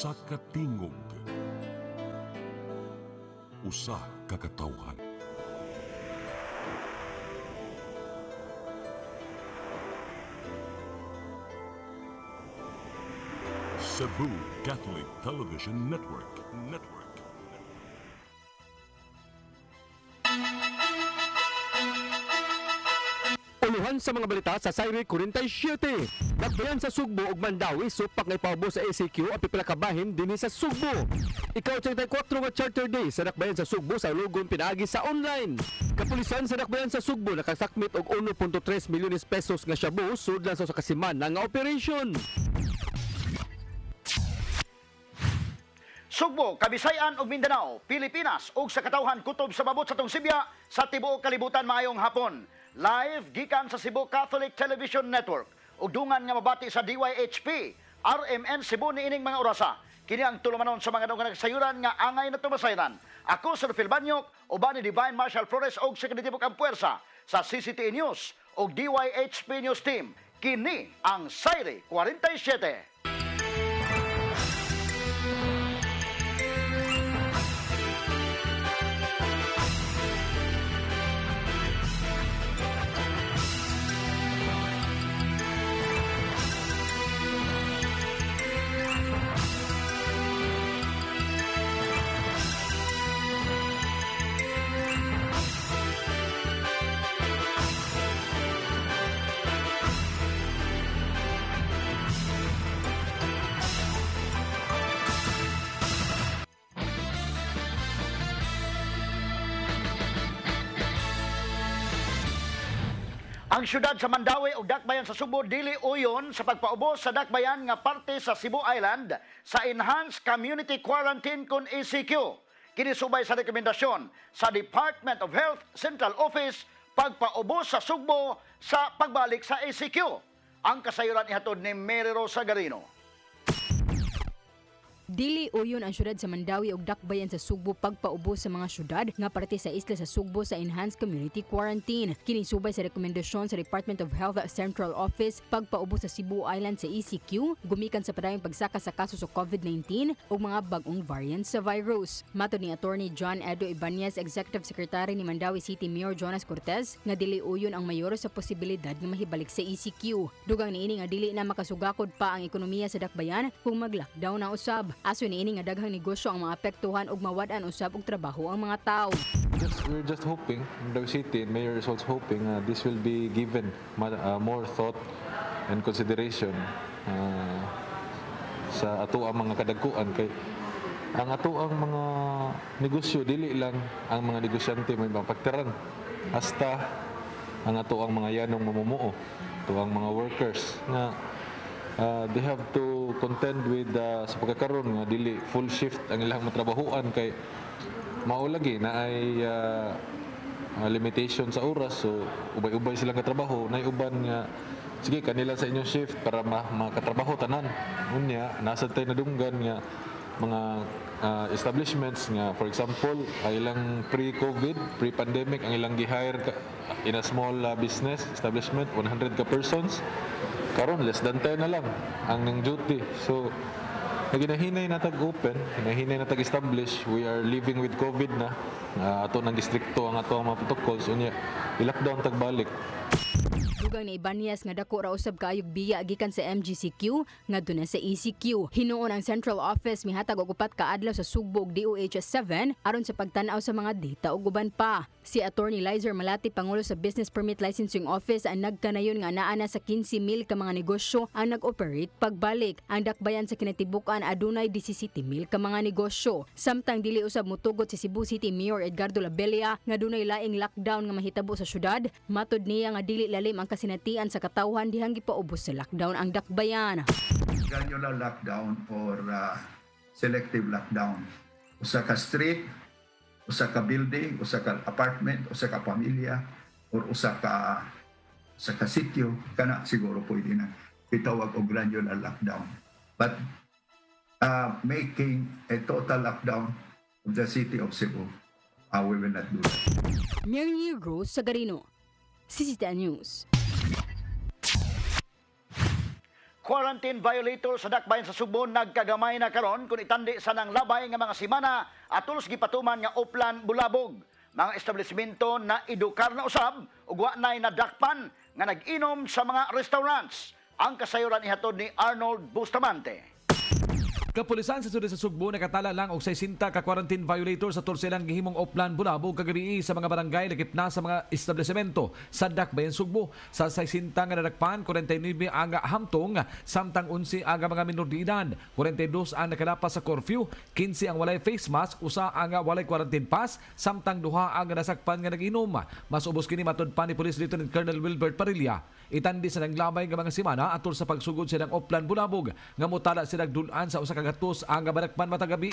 Usa ka tingog. Usa ka katawhan. Cebu Catholic Television Network. Uluhan sa mga balita sa Sayre 47. Nagbayan sa Sugbo ug Mandawi supak nga ipaubo sa ACQ ang pipilakabahin dinhi sa Sugbo. Ikaw 34 nga charter day sa Dakbayan sa Sugbo sa Lugon pinaagi sa online. Kapulisan sa Dakbayan sa Sugbo nakasakmit og 1.3 milyones pesos nga shabu sudlan sa kasimana nga operation. Sugbo, Kabisayan ug Mindanao, Pilipinas ug sa katawhan kutob sa babot sa tong Sibya sa tibuok kalibutan maayong hapon. Live gikan sa Cebu Catholic Television Network ug dungan nga mabati sa DYHP, RMN Cebu niining mga orasa. Kini ang tulumanon sa mga nga nagsayuran nga angay na tumasayran. Ako si Rufil Banyok, uban ni Divine Marshal Flores og Sekretaribo ang Puwersa sa CCTV News ug DYHP News Team. Kini ang Sayre 47. Ang syudad sa Mandawi ug Dakbayan sa Sugbo dili uyon sa pagpaubos sa Dakbayan nga parte sa Cebu Island sa Enhanced Community Quarantine kun ECQ. Kini subay sa rekomendasyon sa Department of Health Central Office pagpaubos sa Sugbo sa pagbalik sa ECQ. Ang kasayuran ihatod ni Mary Rosa Garino. Dili uyon ang syudad sa Mandawi ug Dakbayan sa Sugbo pagpaubos sa mga syudad nga parte sa isla sa Sugbo sa Enhanced Community Quarantine. Kini subay sa rekomendasyon sa Department of Health Central Office pagpaubos sa Cebu Island sa ECQ gumikan sa padayong pagsaka sa kaso sa COVID-19 ug mga bag-ong variants sa virus. Matod ni Attorney John Edo Ibanez, Executive Secretary ni Mandawi City Mayor Jonas Cortez, nga dili uyon ang mayor sa posibilidad nga mahibalik sa ECQ. Dugang niini nga dili na makasugakod pa ang ekonomiya sa Dakbayan kung mag-lockdown na usab. Aso niini nga daghang negosyo ang mga apektuhan ug mawad-an usab og trabaho ang mga tao. We're just hoping, Mandawi City and Mayor is also hoping this will be given more thought and consideration sa ato ang mga kadagkuan kay ang ato ang mga negosyo dili lang ang mga negosyante may mapagtaran hasta ang ato ang mga yanong mamumuo, ato ang mga workers na they have to contend with sa pagkakaroon nga dili full shift ang ilang matrabahuan kay mao lagi na ay limitation sa oras, so ubay-ubay silang katrabaho na uban nga sige kanila sa inyong shift para makatrabaho tanan unya nasa tayo nadunggan nga mga establishments nga for example ang ilang pre-pandemic ang ilang gi-hire in a small business establishment 100 ka persons karon less than 10 na lang ang ning duty. So naginahinay na tag-open, hinahinay na tag-establish, we are living with COVID na ato nang distrikto ang ato ang mga protocols unya i-lockdown tagbalik. Dugang ni Ibanez nga dako ra usab kaayog biya gikan sa MGCQ ngadto na sa ECQ. Hinuon ang Central Office mihatag og upat ka adlaw sa Sugbo ug DOH-7 aron sa pagtan-aw sa mga data ug uban pa. Si Attorney Lizer Malati, Pangulo sa Business Permit Licensing Office, ang nagkanayon nga naa na sa 15,000 ka mga negosyo ang nag-operate pagbalik. Ang Dakbayan sa kinatibuk-an adunay 17,000 ka mga negosyo. Samtang dili usab motugot si Cebu City Mayor Edgardo Labella nga dunay laing lockdown nga mahitabo sa syudad. Matod niya nga dili lalim ang kasinatian sa katawhan dihang gipaubos sa lockdown ang Dakbayan. Granular lockdown or selective lockdown. Usa ka street, usa ka building, usa ka apartment, usa ka pamilya, or usa ka sitio, kana siguro pwede na itawag og granular lockdown. But making a total lockdown of the city of Cebu, we will not do that. Mary Rose Sagarino, CCTV News. quarantine violator sa dakbayan sa Subo nagkagamay na karon kung itandi sa nang labay nga mga simana atulos gipatuman nga Oplan Bulabog. Mga establishmento na edukar na usab ug wa nay nadakpan nga nag-inom sa mga restaurants. Ang kasayuran ihatod ni Arnold Bustamante. Kapulisan sa sudad sa Sugbo nakatala lang og 60 ka quarantine violators sa silang gihimong Oplan Bulabog kagabi sa mga barangay lakip na sa mga establishmento sa Dakbayan Sugbo. Sa 60 nga nadakpan, 49 aga hamtong, samtang 11 aga mga minor de edad, 42 ang nakalapas sa curfew, 15 ang walay face mask, usa ang walay quarantine pass, samtang duha ang nasakpan nga nag-inom. Mas ubos kini matud pa ni Police Lieutenant Colonel Wilbert Parilla. Itandi sa nanglabay nga mga simana atol sa pagsugod silang Oplan Bulabog nga mutala sila dulan sa usa ka gatos ang barakpan matagabi.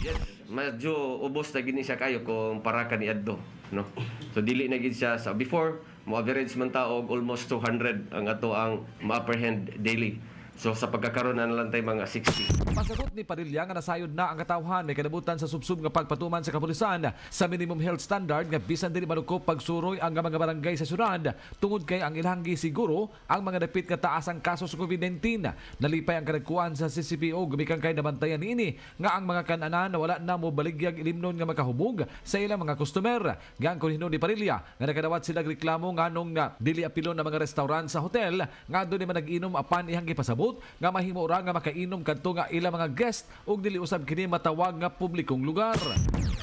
Yes, medyo ubos na gini siya kayo kung para ka ni adto, no. So dili na gid siya sa before mo average man ta og almost 200 ang ato ang ma-apprehend daily. So sa pagkakaroon na lang tayo mga 60. Pasabot ni Parilla nga nasayod na ang katawhan may kanabutan sa subsub nga pagpatuman sa kapulisan sa minimum health standard nga bisan dili manukop pagsuroy ang mga barangay sa syudad tungod kay ang ilanggi siguro ang mga dapit nga taas ang kaso sa COVID-19. Nalipay ang kadagkuan sa CCPO gumikan kay nabantayan niini nga ang mga kananan na wala na mo baligyag ilimnon nga makahubog sa ilang mga customer. Gang kunhino ni Parilla nga nakadawat sila reklamo nganong nga dili apilon na mga restaurant sa hotel nga doon man nag-inom apan ihang gipasabot nga mahimo ra nga makainom kadto nga ilang mga guest ug dili usab kini matawag nga publikong lugar.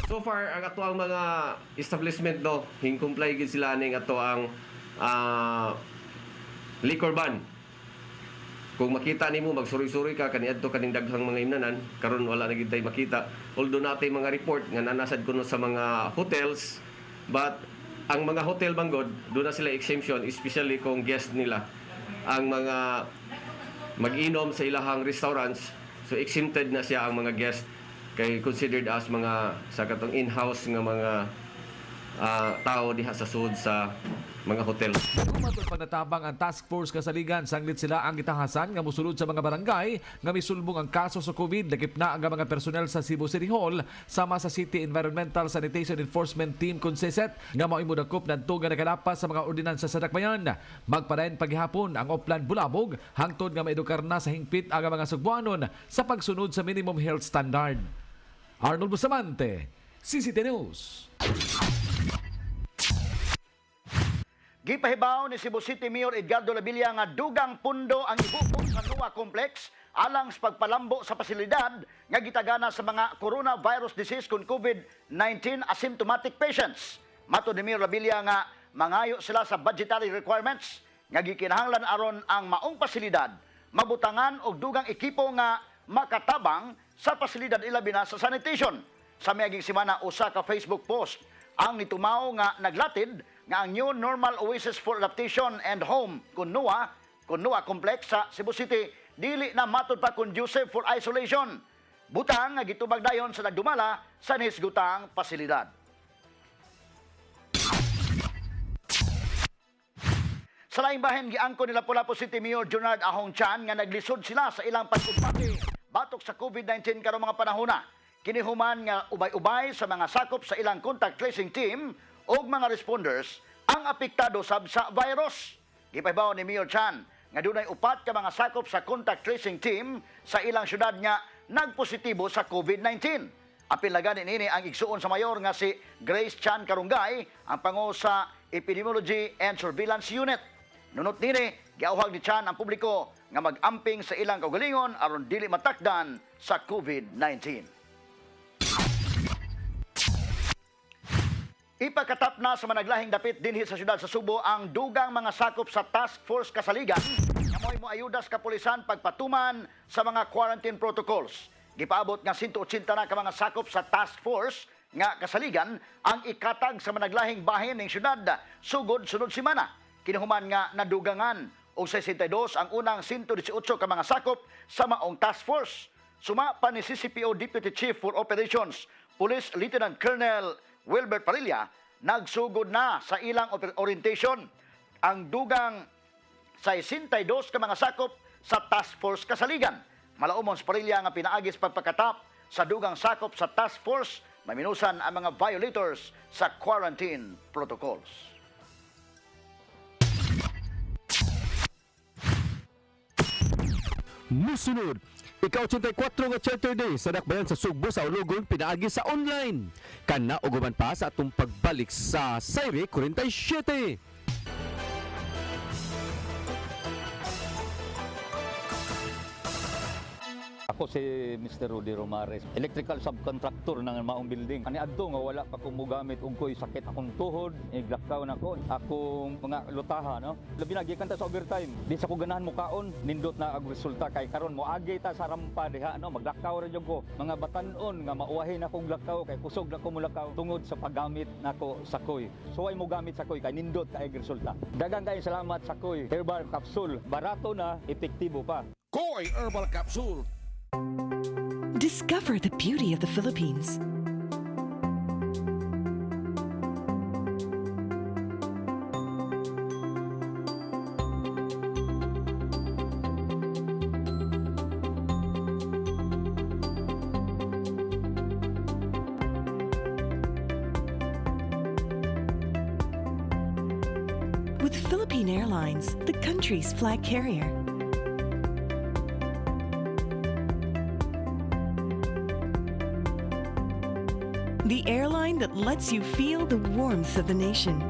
So far ang ato ang mga establishment do hing-comply gid sila ning ato ang liquor ban. Kung makita nimo magsuri-suri ka kaniadto kaning daghang mga imnanan karon wala na gid tay makita. Although natay mga report nga nanasad kuno sa mga hotels but ang mga hotel banggod do na sila exemption especially kung guest nila ang mga mag-inom sa ilahang restaurants, so exempted na siya ang mga guest kay considered as mga sa katong in-house nga mga tao diha sa sud sa mga hotel. Nagkumatod panatabang ang task force kasaligan sanglit sila ang gitahasan nga mosulod sa mga barangay nga misulbong ang kaso sa COVID lakip na ang mga personel sa Cebu City Hall sama sa City Environmental Sanitation Enforcement Team Conceset nga mao imudakop nadto nga nakalapas sa mga ordinansa sa dakbayan. Magpadayon paghihapon ang Oplan Bulabog hangtod nga maedukar na sa hingpit ang mga Sugbuanon sa pagsunod sa minimum health standard. Arnold Bustamante, CCT News. Gipahibaw ni Cebu City Mayor Edgardo Labilla nga dugang pundo ang ibukod sa NUA Complex alang sa pagpalambo sa pasilidad nga gitagana sa mga coronavirus disease kung COVID-19 asymptomatic patients. Matod ni Mayor Labilla nga mangayo sila sa budgetary requirements nga gikinahanglan aron ang maong pasilidad mabutangan og dugang ekipo nga makatabang sa pasilidad ilabi na sa sanitation. Sa miaging semana usa ka Facebook post ang nitumaw nga naglatid nga ang New Normal Oasis for Adaptation and Home Kunua Complex sa Cebu City dili na matud pa conducive for isolation. Butang nga gitubag dayon sa nagdumala sa nisgutang pasilidad. Sa laing bahin giangko nila Lapu-Lapu City Mayor Junard Ahong Chan nga naglisod sila sa ilang pagkumpati batok sa COVID-19 karong mga panahona. Kinihuman nga ubay-ubay sa mga sakop sa ilang contact tracing team o mga responders ang apektado sab sa virus. Gipahibaw ni Mayor Chan nga dunay upat ka mga sakop sa contact tracing team sa ilang syudad nga nagpositibo sa COVID-19. Apil na ganin ini ang igsuon sa mayor nga si Grace Chan Karungay, ang pangu sa Epidemiology and Surveillance Unit. Nunot nini, giawhag ni Chan ang publiko nga mag-amping sa ilang kaugalingon aron dili matakdan sa COVID-19. Ipakatap na sa managlahing dapit dinhi sa syudad sa Subo ang dugang mga sakop sa Task Force Kasaligan nga mo'y moayuda sa kapulisan pagpatuman sa mga quarantine protocols. Gipaabot nga 180 na ka mga sakop sa Task Force nga Kasaligan ang ikatag sa managlahing bahin ng syudad sugod sunod semana. Kinuhuman nga nadugangan og 62 ang unang 118 ka mga sakop sa maong Task Force. Suma pa ni CCPO Deputy Chief for Operations, Police Lieutenant Colonel Wilbert Parilla, nagsugod na sa ilang orientation ang dugang 62 ka mga sakop sa Task Force Kasaligan. Malaumon sa Parilla nga pinaagis pagpakatap sa dugang sakop sa Task Force, maminusan ang mga violators sa quarantine protocols. Musunod, ika-84 nga Charter Day sa dakbayan sa Sugbo sa Ulugon pinaagi sa online. Kana uguman pa sa atong pagbalik sa Sayre 47. Ako si Mr. Rudy Romares, electrical subcontractor ng maong building. Ani adto nga wala pa kong mugamit ug ko'y sakit akong tuhod, iglakaw na ko, akong mga lutaha, no. Labi na gikan ta sa overtime. Di sa ko ganahan mo kaon, nindot na ang resulta kay karon mo agi ta sa rampa diha, no. Maglakaw ra jud ko. Mga batan-on nga mauwahin akong lakaw kay kusog na ko mulakaw tungod sa paggamit nako sa koy. So ay mo gamit sa koy kay nindot kay resulta. Daghang kay salamat sa koy. Herbal capsule, barato na, epektibo pa. Koy Herbal Capsule. Discover the beauty of the Philippines. With Philippine Airlines, the country's flag carrier. The airline that lets you feel the warmth of the nation.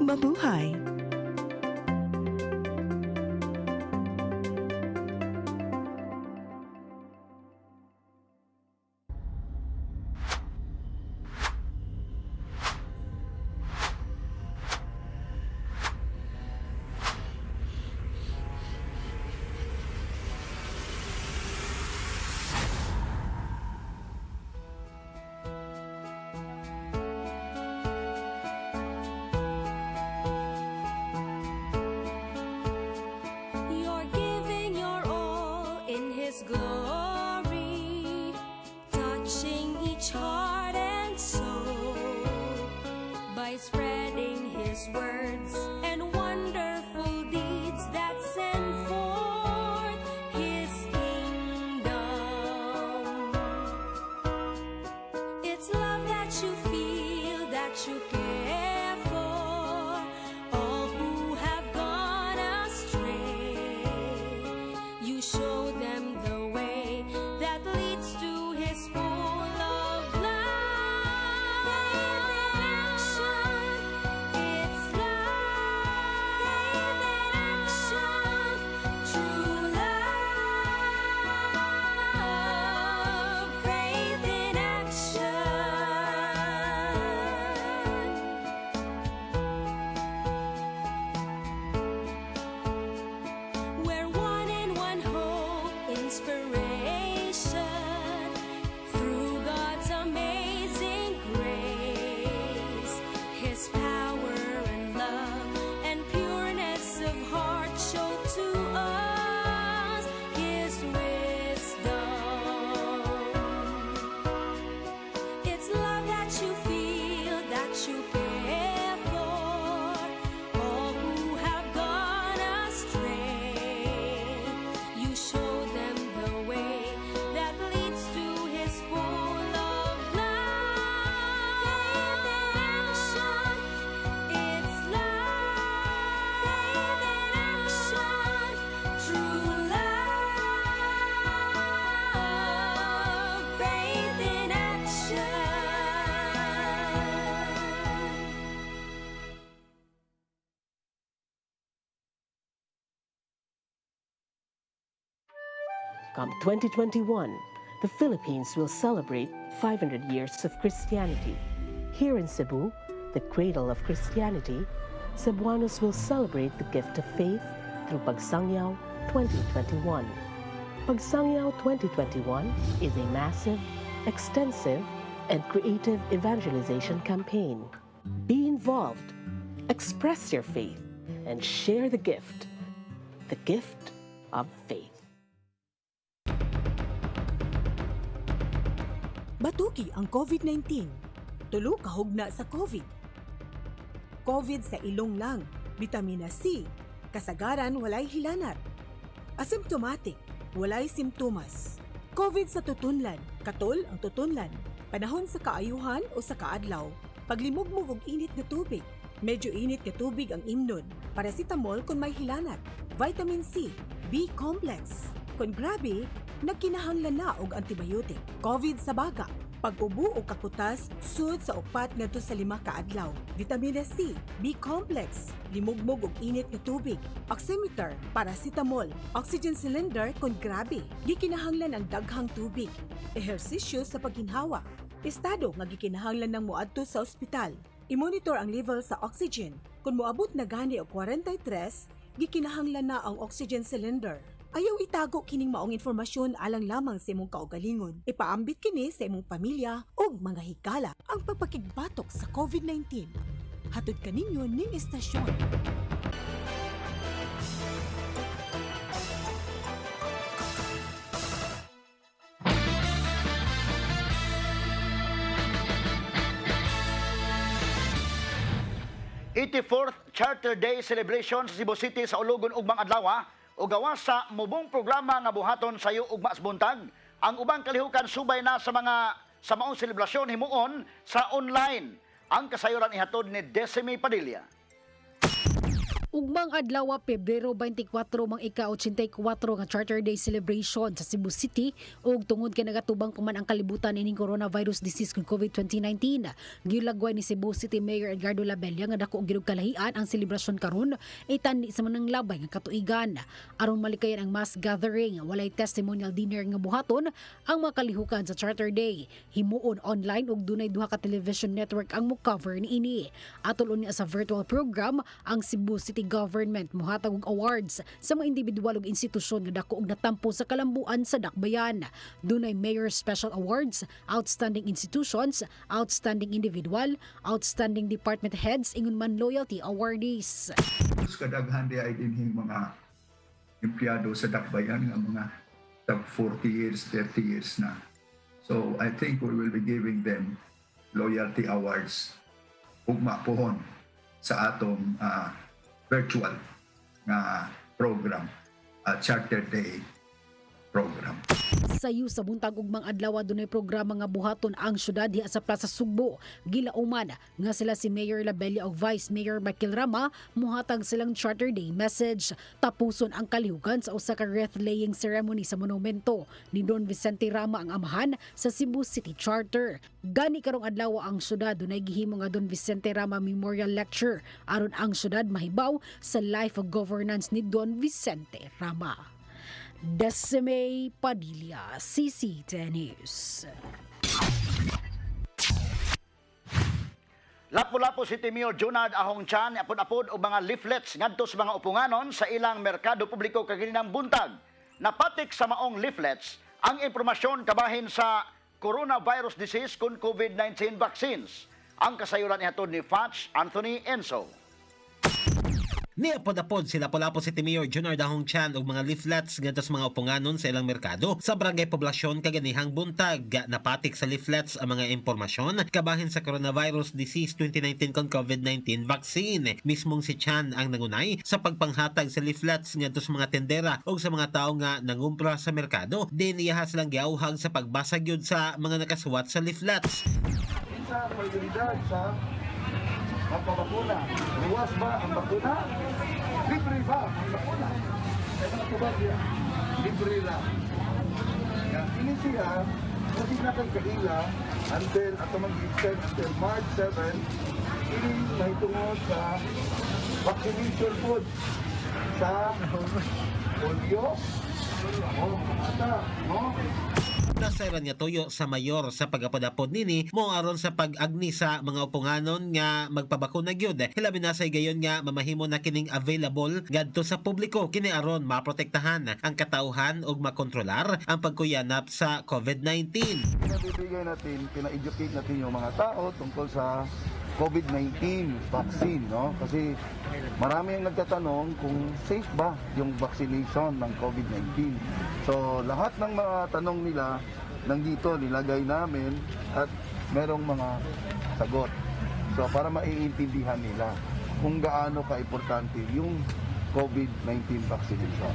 Mabuhay! Glory, touching each heart and soul by spreading His words and wonderful deeds that send forth His kingdom. It's love that you feel, that you care for all who have gone astray. You show them the way that leads to His full of love. Faith in action, it's love. Faith in action, true love. We're one in one hope, inspiration through God's amazing grace. His power and love and pureness of heart show to us His wisdom. It's love that you feel, that you care for all who have gone astray. You show them the way that leads to His full of love. Faith in action, it's love. Faith in action, true love. Faith in action. Come 2021, the Philippines will celebrate 500 years of Christianity. Here in Cebu, the cradle of Christianity, Cebuanos will celebrate the gift of faith through Pagsangyaw 2021. Pagsangyaw 2021 is a massive, extensive, and creative evangelization campaign. Be involved, express your faith, and share the gift of faith. Batuki ang COVID-19. Tulo kahugna sa COVID. COVID sa ilong lang, bitamina C, kasagaran walay hilanat. Asymptomatic, walay simptomas. COVID sa tutunlan, katol ang tutunlan, panahon sa kaayuhan o sa kaadlaw, paglimugmog og init nga tubig, medyo init nga tubig ang imnon, paracetamol kung may hilanat, vitamin C, B-complex. Kung grabe, nagkinahanglan na og antibiotic. COVID sa baga, pag-ubo o kakutas, sud sa 4 ngadto sa 5 ka adlaw. Vitamina C, B-complex, limugmog og init nga tubig, oximeter, paracetamol, oxygen cylinder kung grabe. Gikinahanglan ang daghang tubig, ehersisyo sa pagginhawa, estado nga gikinahanglan ng moadto sa ospital. I-monitor ang level sa oxygen. Kung moabot na gani og 43, gikinahanglan na ang oxygen cylinder. Ayaw itago kining maong informasyon alang lamang sa imong kaugalingon. Ipaambit kini sa imong pamilya o mga higala ang pagpakigbatok sa COVID-19. Hatod kaninyo ning istasyon. '84th Charter Day celebration sa Cebu City sa Ulugon ug mga adlaw o gawas sa mubong programa nga buhaton sayo ug buntag. Ang ubang kalihukan subay na sa maong selebrasyon himuon sa online. Ang kasayuran ihatod ni Decime Padilla. Ugmang adlaw Pebrero 24 mang ika-84 nga Charter Day celebration sa Cebu City ug tungod kay nagatubang pa man ang kalibutan ining coronavirus disease kung COVID-2019. Gilagway ni Cebu City Mayor Edgardo Labella nga dako og kalahian ang selebrasyon karon itani sa manang labay nga katuigan. Aron malikayan ang mass gathering, walay testimonial dinner nga buhaton ang mga kalihukan sa Charter Day. Himuon online ug dunay duha ka television network ang mo-cover niini. Atol unya sa virtual program ang Cebu City Government mohatag og awards sa mga individual ug institusyon nga dako og natampo sa kalambuan sa dakbayan. Dunay Mayor Special Awards, Outstanding Institutions, Outstanding Individual, Outstanding Department Heads ingon man loyalty awardees. Kadaghan di ay dinhing mga empleyado sa dakbayan nga mga tag 40 years, 30 years na. So I think we will be giving them loyalty awards ugma pohon sa atong virtual nga program, Charter Day program. Sayo sa buntag ug mga adlaw dunay programa nga buhaton ang syudad diha sa Plaza Sugbo. Gilauman nga sila si Mayor Labella ug Vice Mayor Michael Rama mohatag silang Charter Day message. Tapuson ang kalihukan sa usa ka wreath-laying ceremony sa monumento ni Don Vicente Rama ang amahan sa Cebu City Charter. Gani karong adlaw ang syudad dunay gihimo nga Don Vicente Rama Memorial Lecture aron ang syudad mahibaw sa life of governance ni Don Vicente Rama. Decime Padilla, CC10 News. Lapu-lapu City Mayor Junard Ahong Chan apod-apod og mga leaflets ngadto sa mga upunganon sa ilang merkado publiko kagininang buntag. Napatik sa maong leaflets ang impormasyon kabahin sa coronavirus disease kun COVID-19 vaccines. Ang kasayuran ihatod ni Fatch Anthony Enso. Niapod-apod si Lapu-Lapu City Mayor Junard Ahong Chan og mga leaflets ngadto sa mga upunganon sa ilang merkado sa barangay poblasyon kaganihang buntag. Napatik sa leaflets ang mga impormasyon kabahin sa coronavirus disease 2019 kon COVID-19 vaccine. Mismong si Chan ang nangunay sa pagpanghatag sa leaflets ngadto sa mga tendera o sa mga tao nga nangumpra sa merkado. Diniyaha silang giauhag sa pagbasa gyud sa mga nakasuwat sa leaflets. Sa prioridad sa magpabakuna. Luwas ba ang bakuna? Libre ba ang bakuna? Kaya mga tubag yan. Libre lang. Ini siya, kasi natin kaila until, at mag-extend until March 7, ini may tungod sa vaccination food sa polio, mata, no? Nasairan nga tuyo sa mayor sa pagapod-apod nini mo aron sa pag-agni sa mga upunganon nga magpabakuna gyud. Hilabi na say gayon nga mamahimo na kining available ngadto sa publiko kini aron maprotektahan ang katauhan ug makontrolar ang pagkuyanap sa COVID-19. Pinabibigay natin, pina-educate natin yung mga tao tungkol sa COVID-19 vaccine, no? Kasi marami ang nagtatanong kung safe ba yung vaccination ng COVID-19. So, lahat ng mga tanong nila nandito nilagay namin at merong mga sagot. So, para maiintindihan nila kung gaano ka-importante yung COVID-19 vaccination.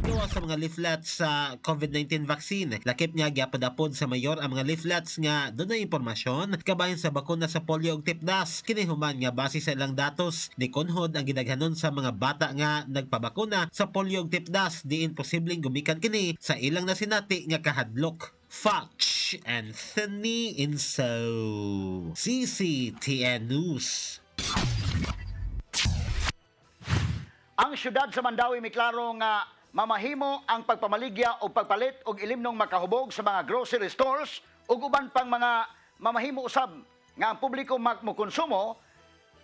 Gawa sa mga leaflets sa COVID-19 vaccine, lakip niya gyapod-apod sa mayor ang mga leaflets nga dunay impormasyon kabahin sa bakuna sa polio ug tipdas. Kini human nga base sa ilang datos ni kunhod ang gidaghanon sa mga bata nga nagpabakuna sa polio ug tipdas, diin posibleng gumikan kini sa ilang nasinati nga kahadlok. Fox Anthony Inso, CCTN News. Ang syudad sa Mandawi may klaro nga mamahimo ang pagpamaligya o pagpalit og ilimnong makahubog sa mga grocery stores ug uban pang mga mamahimo usab nga ang publiko magmokonsumo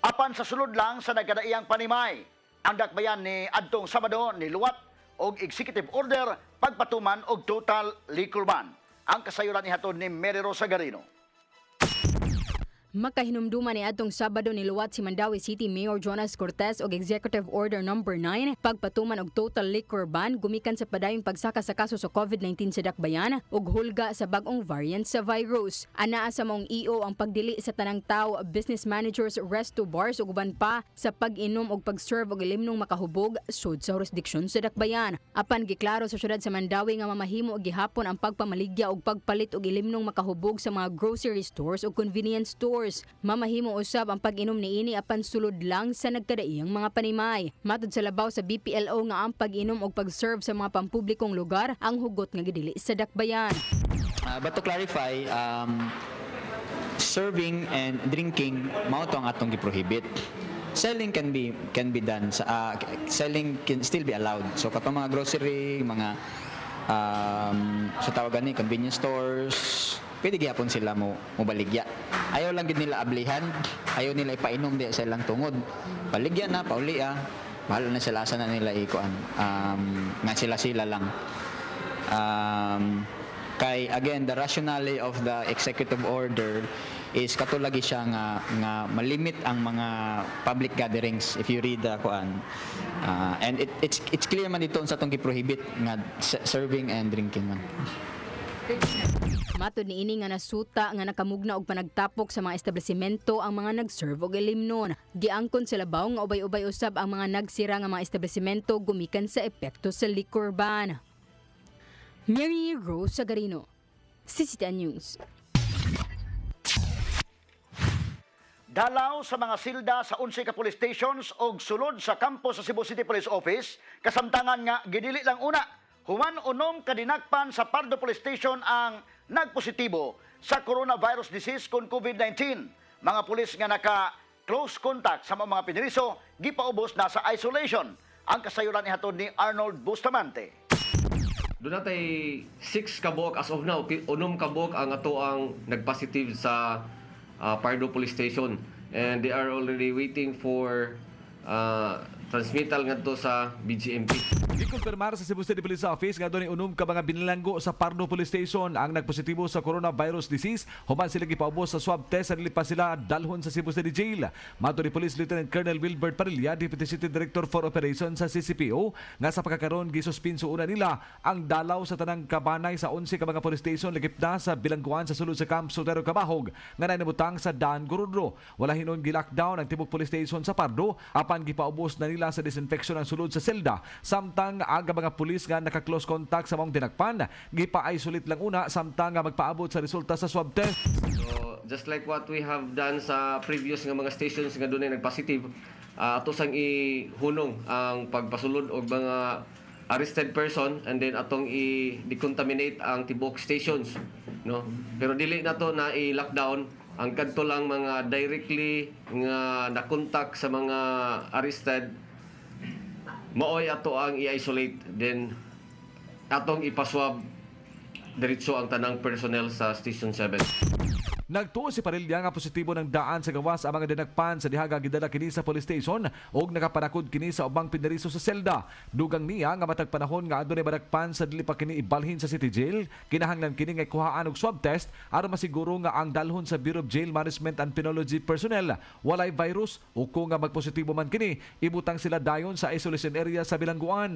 apan sa sulod lang sa nagkadaiyang panimay. Ang dakbayan ni adtong Sabado ni luwat og executive order pagpatuman og total liquor ban. Ang kasayuran ihatod ni Mary Rosa Garino. Makahinumduman ni adtong Sabado niluwat si Mandawi City Mayor Jonas Cortez og Executive Order No. 9 pagpatuman og total liquor ban gumikan sa padayong pagsaka sa kaso sa COVID-19 sa dakbayan ug hulga sa bag-ong variant sa virus. Anaa sa maong EO ang pagdili sa tanang tawo, business managers, resto bars ug uban pa sa pag-inom og pag-serve og ilimnong makahubog sud sa jurisdiksyon sa dakbayan. Apan giklaro sa syudad sa Mandawi nga mamahimo og gihapon ang pagpamaligya og pagpalit og ilimnong makahubog sa mga grocery stores ug convenience stores. Mamahimo usab ang pag-inom niini apan sulod lang sa nagkadaiyang mga panimay. Matud sa labaw sa BPLO nga ang pag-inom og pag-serve sa mga pampublikong lugar ang hugot nga gidili sa dakbayan. But to clarify, serving and drinking mao to ang atong giprohibit. Selling can be done. Selling can still be allowed. So katong mga grocery, mga sa tawagan ni convenience stores, pwede gyapon sila mo baligya. Ayaw lang gid nila ablihan, ayaw nila ipainom di sa ilang tungod. Baligya na, pauli bahala na sila asa na nila ikuan. Nga sila lang. Kay again, the rationale of the executive order is katulagi siya nga malimit ang mga public gatherings if you read the kuan. And it's clear man dito sa atong giprohibit nga serving and drinking man. Matod ni ini nga nasuta nga nakamugna og panagtapok sa mga establishmento ang mga nag-serve og ilimnon. Giangkon sa labaw nga ubay-ubay usab ang mga nagsira nga mga establishmento gumikan sa epekto sa liquor ban. Mary Rose Sagarino, CCTN News. Dalaw sa mga silda sa 11 ka police stations og sulod sa kampo sa Cebu City Police Office, kasamtangan nga gidili lang una, human unom kadinakpan sa Pardo Police Station ang nagpositibo sa coronavirus disease kon COVID-19. Mga pulis nga naka-close contact sa mga piniriso, gipaubos na sa isolation. Ang kasayuran ihatod ni Arnold Bustamante. Doon natay 6 kabuok as of now, unom kabuok ang ato ang nagpositive sa Pardo Police Station, and they are already waiting for transmittal ngadto sa BGMP. Gikumpirmar sa Cebu City Police Office nga doon unom ka mga binilanggo sa Pardo Police Station ang nagpositibo sa coronavirus disease. Human sila gipaubos sa swab test at nilipas sila dalhon sa Cebu City Jail. Mato ni Police Lieutenant Colonel Wilbert Parilla, Deputy City Director for Operations sa CCPO, nga sa pagkakaroon gisuspinso una nila ang dalaw sa tanang kabanay sa 11 ka mga police station lagip na sa bilangguan sa sulod sa Camp Sotero Cabahog nga nainabutang sa Daan Gurudro. Wala hinon gi-lockdown ang tibok police station sa Pardo apan gipaubos na nila sa disinfection ang sulod sa selda. Samtang ang mga pulis nga naka-close contact sa maong dinakpan, gipa-isolate lang una samtang nga magpaabot sa resulta sa swab test. So, just like what we have done sa previous nga mga stations nga doon ay nag-positive, ato sang ihunong ang pagpasulod og mga arrested person and then atong i-decontaminate ang tibok stations, no? Pero dili na to na i-lockdown ang kadto lang mga directly nga na-contact sa mga arrested, maoy ato ang i-isolate, then atong ipaswab diretso ang tanang personnel sa Station 7. Nagtuo si Parilla nga positibo ng daan sa gawas ang mga dinakpan sa dihaga gidala kini sa police station ug nakapanakod kini sa ubang pineriso sa selda. Dugang niya nga matag panahon nga adunay badakpan sa dili pa kini ibalhin sa City Jail, kinahanglan kini nga kuhaan og swab test aron masiguro nga ang dalhon sa Bureau of Jail Management and Penology personnel walay virus o kung nga magpositibo man kini, ibutang sila dayon sa isolation area sa bilangguan.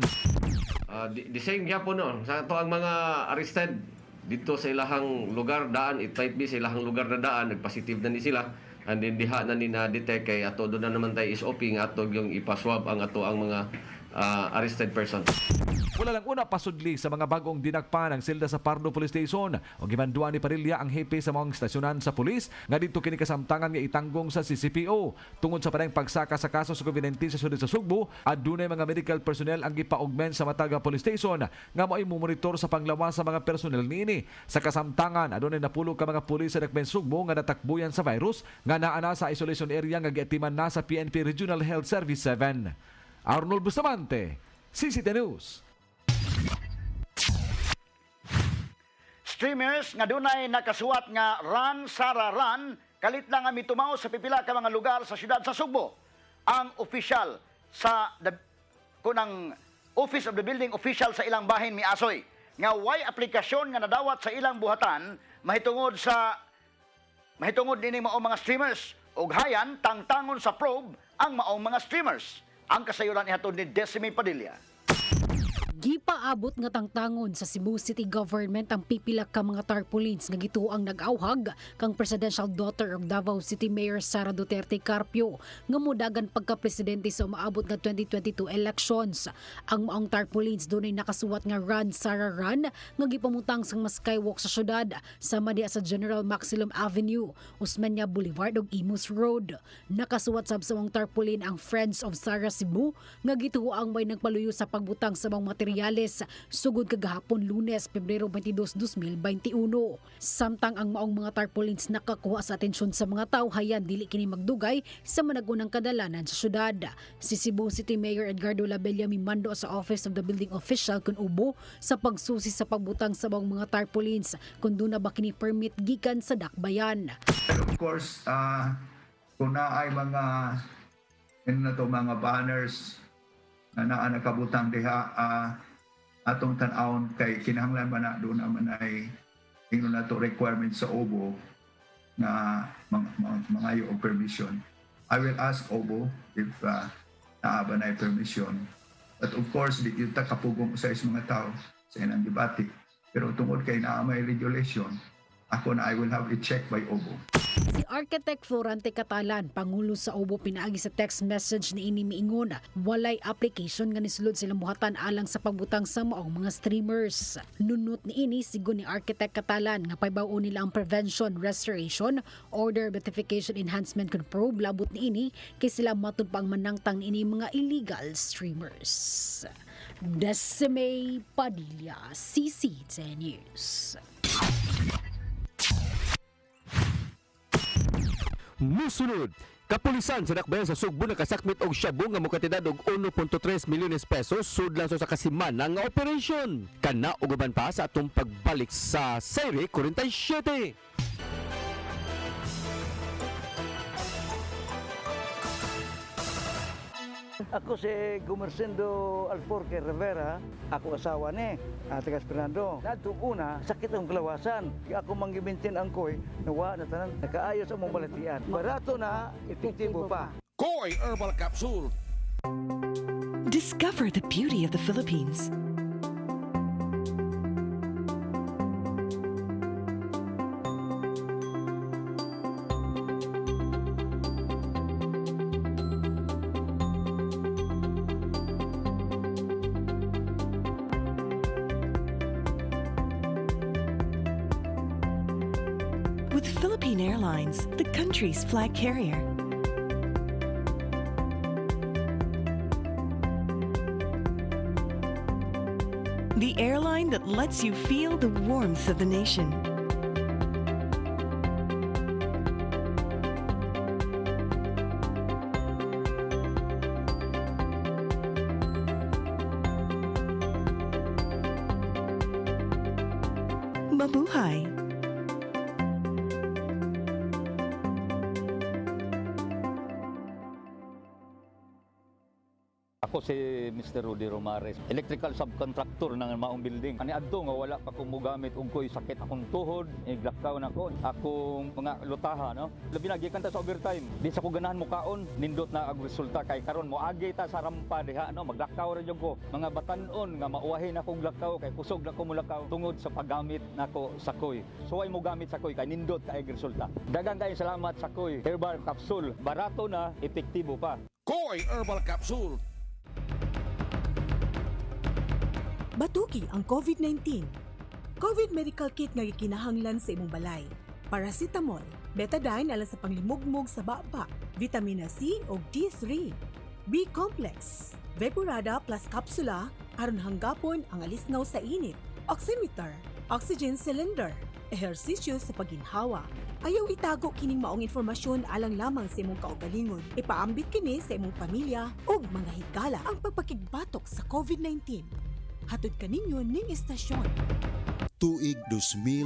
The same gyapon no sa ato ang mga arrested dito sa ilahang lugar daan, it might be sa ilahang lugar na daan, nagpositive na ni sila, and then diha na ni na-detect kay ato doon na naman tayo SOP nga ato yung ipaswab ang ato ang mga arrested person. Wala lang una pasudli sa mga bagong dinagpa ng silda sa Pardo Police Station o gimanduan ni Parilla ang hepe sa mga istasyonan sa pulis nga dito kini kasamtangan nga itanggong sa CCPO. Tungod sa panayang pagsaka sa kaso sa COVID-19 sa sudad sa Sugbo, adunay mga medical personnel ang gipa-augment sa Mataga Police Station nga mo'y mumonitor sa panglawas sa mga personnel niini. Sa kasamtangan, adunay napulog ka mga pulis sa Dakbayan Sugbo nga natakbuyan sa virus nga naana sa isolation area nga giatiman na sa PNP Regional Health Service 7. Arnold Bustamante, CCT News. Streamers nga dunay nakasuwat nga Run Sara Run kalit lang nga mitumaw sa pipila ka mga lugar sa siyudad sa Sugbo. Ang official sa kunang Office of the Building official sa ilang bahin miasoy nga way aplikasyon nga nadawat sa ilang buhatan mahitungod dinhi mao mga streamers ug hayan tangtangon sa probe ang maong mga streamers. Ang kasayuran ihatod ni Decime Padilla. Gipaabot nga tangtangon sa Cebu City Government ang pipila ka mga tarpaulins nga gituang nag-awhag kang presidential daughter of Davao City Mayor Sara Duterte Carpio nga modagan pagka-presidente sa umaabot nga 2022 elections. Ang maong tarpaulins dunay nakasuwat nga Run Sara Run nga gipamutang sang skywalk sa syudad sama diha sa General Maximum Avenue, Osmeña Boulevard ug Imus Road. Nakasuwat sab sa maong tarpaulin ang Friends of Sara Cebu nga gituang may nagpaluyo sa pagbutang sa mga materyales sugod kagahapon Lunes, Pebrero 22, 2021. Samtang ang maong mga tarpaulins nakakuha sa atensyon sa mga tao hayan dili kini magdugay sa managunang kadalanan sa syudad. Si Cebu City Mayor Edgardo Labella mimando sa Office of the Building Official kun ubo sa pagsusi sa pagbutang sa maong mga tarpaulins kun duna ba kini permit gikan sa dakbayan. Of course, kung naay mga banners na nakabutang diha atong tan-awon kay kinahanglan man na doon naman ay ingnon nato requirement sa OBO na mangayo og permission. I will ask OBO if naaba na permission. But of course, di yung takapugong sa mga tao sa inang debate. Pero tungod kay na may regulation, ako na I will have it checked by OBO. Si Architect Florante Catalan, Pangulo sa OBO, pinaagi sa text message ni ini miingon, walay application nga nisulod sila muhatan alang sa pagbutang sa maong mga streamers. Nunot ni ini sigon ni Architect Catalan nga paybaw nila ang prevention, restoration, order, beautification, enhancement kun probe labot ni ini kay sila matud pang manangtang ni ini mga illegal streamers. Decime Padilla, CCT News. Musunod, kapulisan sa Dakbayan sa Sugbo nakasakmit og shabu nga mokatidad og 1.3 milyones pesos sudlan sa kasimana nga operasyon. Kana ug uban pa sa atong pagbalik sa Sayre 47. Ako si Gumersindo Alforque Rivera, ako asawa ni Tigas Fernando. Nadto una, sakit ang kalawasan. Kaya ako manggimintin ang koy, nawa na tanan, nakaayos ang mong balatian. Barato na, epektibo pa. Koy Herbal Capsule. Discover the beauty of the Philippines. With Philippine Airlines, the country's flag carrier. The airline that lets you feel the warmth of the nation. Mabuhay! Ako si Mr. Rudy Romares, electrical subcontractor ng maong building. Ani adto nga wala pa kong mugamit og koy sakit akong tuhod, iglakaw na ko. Akong mga lutaha, no. Labi na gikan ta sa overtime. Di sa ko ganahan mo kaon, nindot na ang resulta kay karon mo agi ta sa rampa diha, no. Maglakaw ra jud ko. Mga batan-on nga mauwahin akong lakaw kay kusog na ko mulakaw tungod sa paggamit nako sa koy. So ay mo gamit sa koy kay nindot kay resulta. Daghang kay salamat sa koy Herbal Capsule. Barato na, epektibo pa. Koy Herbal Capsule. Batuki ang COVID-19. COVID medical kit nga gikinahanglan sa imong balay. Paracetamol, betadine alang sa panglimugmog sa baba, vitamina C ug D3, B-complex, Vaporada plus kapsula aron hanggapon ang alisnaw sa init, oximeter, oxygen cylinder, ehersisyo sa pagginhawa. Ayaw itago kining maong informasyon alang lamang sa imong kaugalingon. Ipaambit kini sa imong pamilya ug mga higala ang pagpakigbatok sa COVID-19. Hatod kaninyo ning istasyon. Tuig 2021.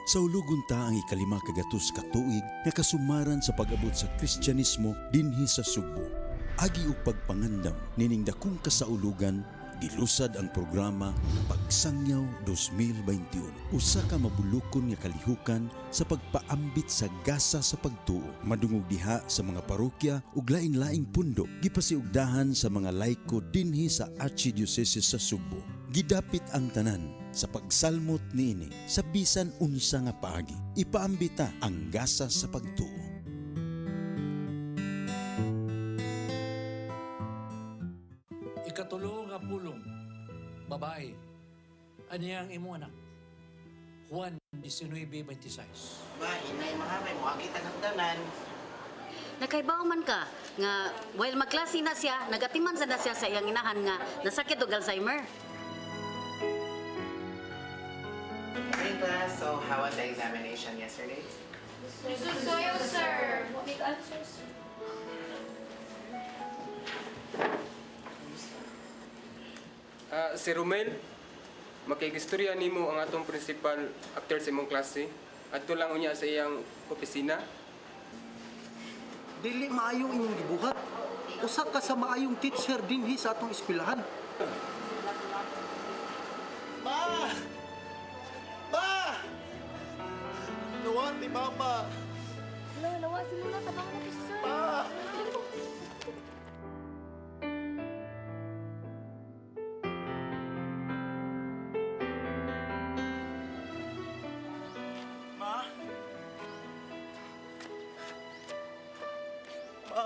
Sa ulugon ta ang ikalima kagatus ka tuig nga kasumaran sa pag-abot sa Kristyanismo dinhi sa Sugbo. Agi og pagpangandam nining dakong kasaulugan gilusad ang programa Pagsangyaw 2021. Usa ka mabulukon nga kalihukan sa pagpaambit sa gasa sa pagtuo. Madungog diha sa mga parokya ug laing-laing pundok. Gipasiugdahan sa mga laiko dinhi sa Archdiocese sa Sugbo. Gidapit ang tanan sa pagsalmot niini sa bisan unsa nga paagi. Ipaambita ang gasa sa pagtuo. Ikatulo nga pulong, babae, anyang imo anak, Juan 19:26. Ba, inay mahamay mo, akita ng tanan. Nakaibaw man ka nga while magklase na siya, nagatiman sa na siya sa iyang inahan nga nasakit og Alzheimer. Morning class, so how was the examination yesterday? Susuyo, sir. Big answers. Si Romel, makigistorya nimo ang atong principal after sa imong klase. Adto lang unya sa iyang opisina. Dili maayo inyong gibuhat. Usa ka sa maayong teacher dinhi sa atong eskwelahan. Ma! Ma! Luwan ni Mama! Lawasin mo na, tabangan natin si sir. Ma! Ma! Ma!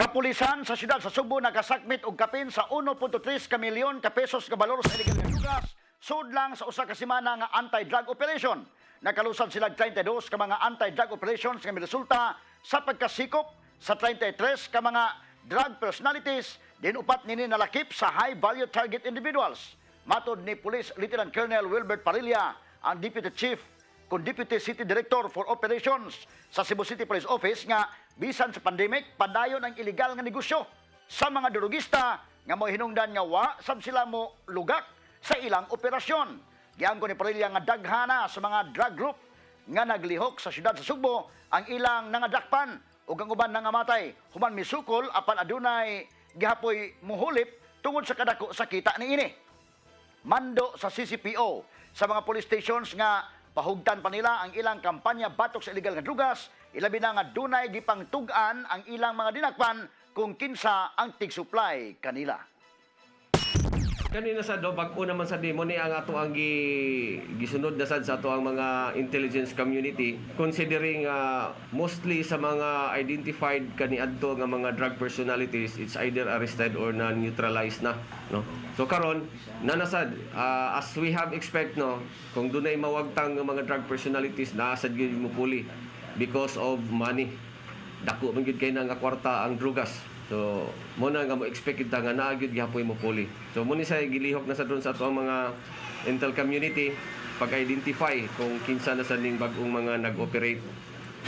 Kapulisan sa siyudad sa Subo nakasakmit og kapin sa 1.3 ka milyon ka pesos ka balor sa illegal nga drugas sudlang sa usa ka semana nga anti-drug operation. Nakalusad sila 32 ka mga anti-drug operations nga miresulta sa pagkasikop sa 33 ka mga drug personalities din upat nini nalakip sa high-value target individuals. Matod ni Police Lieutenant Colonel Wilbert Parilla, ang Deputy Chief kung Deputy City Director for Operations sa Cebu City Police Office nga bisan sa pandemic, padayon ang iligal nga negosyo sa mga drugista nga mo hinungdan nga wa sab sila mo lugak sa ilang operasyon. Giangko ni Parilla nga daghana sa mga drug group nga naglihok sa siyudad sa Sugbo ang ilang nangadakpan ug ang uban nangamatay human misukol apan adunay gihapoy muhulip tungod sa kadako sa kita niini. Mando sa CCPO sa mga police stations nga pahugtan pa nila ang ilang kampanya batok sa illegal nga drugas, ilabi na nga dunay gipangtug-an ang ilang mga dinakpan kung kinsa ang tig-supply kanila. Kanina sa do bag-o naman sa demo ni ang ato ang gisunod na sad sa ato ang mga intelligence community considering mostly sa mga identified kaniadto nga mga drug personalities, it's either arrested or na neutralized na, no. So karon nanasad as we have expect, no, kung dunay mawagtang nga mga drug personalities naasad gyud mo puli because of money. Dako man gyud kay na nga kwarta ang drugas. So, muna nga mo expect kita nga naagyod gihapoy mo puli. So, muna sa gilihok na sa doon sa ato ang mga intel community pag-identify kung kinsa na sa ning bag-ong mga nag-operate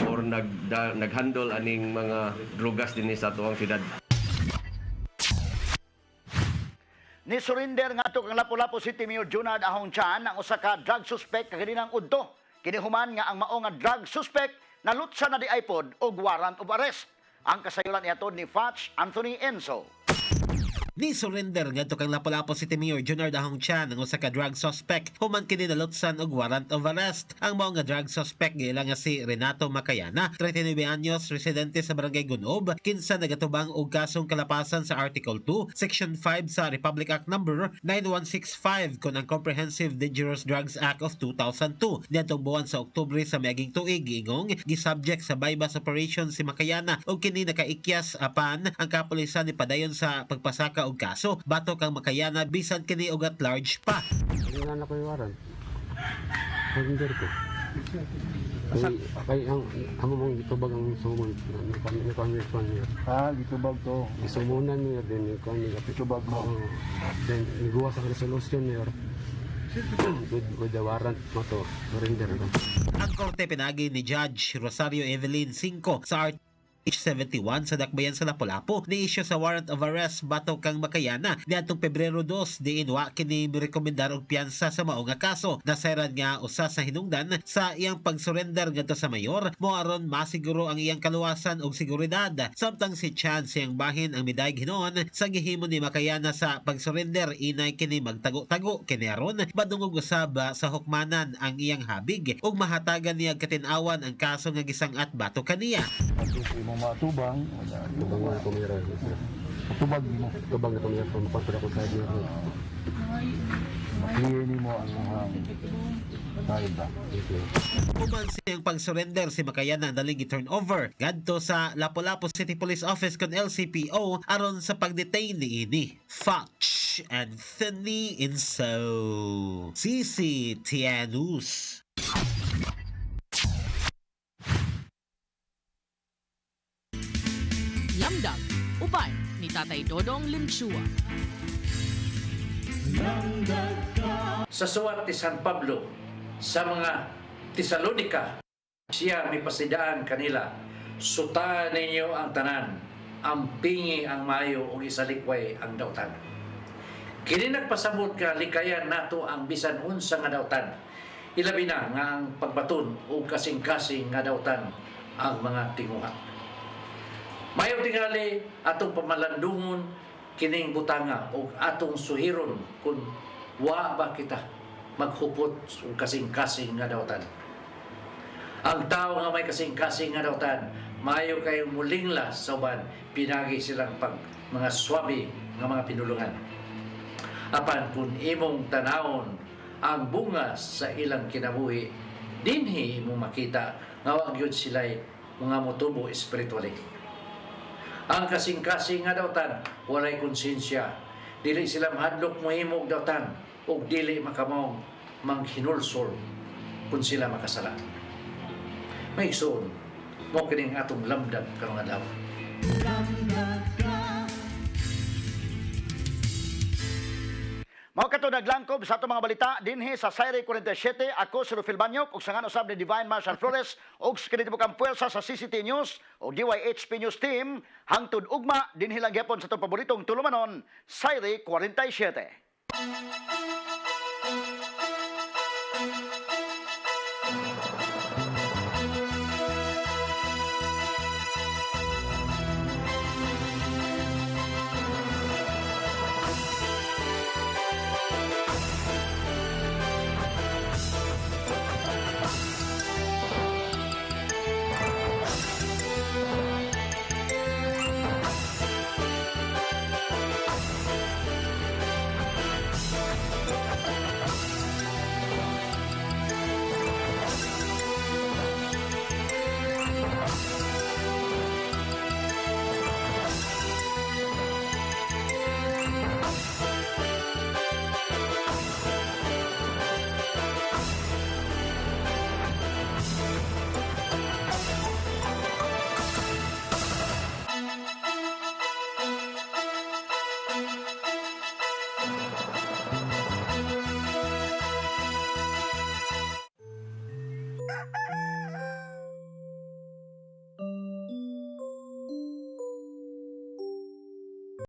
or nag-handle aning mga drugas din sa ato ang siyudad. Ni surrender nga ato kang Lapu-Lapu City Mayor Junard Ahong Chan ang usa ka drug suspect kaganinang udto. Kinihuman nga ang mao nga drug suspect nalutsa na di iPod og warrant of arrest. Ang kasayulan niya ni Fats Anthony Enzo. Ni surrender ngadto kang Lapu-Lapu City Mayor Junior Dahong Chan ang usa ka drug suspect human kini nalutsan og warrant of arrest. Ang mao nga drug suspect giila nga si Renato Macayana, 39 anyos, residente sa Barangay Gunob, kinsa nagatubang og kasong kalapasan sa Article 2, Section 5 sa Republic Act number 9165 kon ang Comprehensive Dangerous Drugs Act of 2002. Niadtong buwan sa Oktubre sa miaging tuig ingong gisubject sa bypass operation si Macayana og kini nakaikyas apan ang kapulisan ni padayon sa pagpasaka og kaso. Batok ang Macayana bisan kini og at large pa. Ang anak ko yung waran. Surrender ko. Kay ang amo mong gitubag ang sumon. Kami niya. Gitubag to. Isumunan niya din kami gitubag mo. Then niguwa sa resolution niya. Good warrant mo to. Surrender ko. Ang korte pinagi ni Judge Rosario Evelyn 5 sa H71 sa Dakbayan sa Lapu-Lapu ni issue sa warrant of arrest batok kang Macayana niadtong Pebrero 2 diin wa kini mirekomendar og piyansa sa mao nga kaso. Nasayran nga usa sa hinungdan sa iyang pagsurrender ngadto sa mayor mo aron masiguro ang iyang kaluwasan og seguridad. Samtang si Chan siyang bahin ang midayeg hinuon sa gihimo ni Macayana sa pagsurrender inay kini magtago-tago kini aron badungog usab sa hukmanan ang iyang habig ug mahatagan niya katin-awan ang kaso nga gisangat batok kaniya. Matubang na tumira. Tubag na tumira kung mapasura ko sa niya. Clear ni mo ang ba? Human siyang pag-surrender si Macayana daling i-turnover ngadto sa Lapu-Lapu City Police Office kon LCPO aron sa pag-detain ni ini. Fox Anthony Inso, CCTN News. Lamdag, uban ni Tatay Dodong Limsua. Sa suwat ti San Pablo, sa mga Tesalonika, siya may pasidaan kanila, sutaan ninyo ang tanan, ampingi ang mayo o isalikway ang dautan. Kini nagpasabot ka likayan nato ang bisan unsa nga dautan, ilabi na nga ang pagbaton o kasing-kasing nga dautan ang mga tinguha. Mayo tingali atong pamalandungon kining butanga o atong suhiron kung wa ba kita maghupot o kasing-kasing nga dautan. Ang tao nga may kasing-kasing nga dautan, mayo kayong mulinglas sa uban, pinagi silang pag mga swabi nga mga pinulungan. Apan kung imong tanawon ang bunga sa ilang kinabuhi, dinhi imong makita nga wag yun sila'y mga motubo espiritually. Ang kasing-kasing nga dautan, walay konsensya. Dili sila mahadlok mohimog dautan o dili makamong manghinulsol kung sila makasala. May igsoon, mo kining atong lamdag karong adlaw. Mao kato naglangkob sa atong mga balita dinhi sa Sayre 47. Ako si Rufil Banyok ug sa usab ni Divine Marshall Flores ug sa kinitibukang puwersa sa CCT News o DYHP News Team hangtod ugma dinhi lang gyapon sa atong paboritong tulumanon, Sayre 47.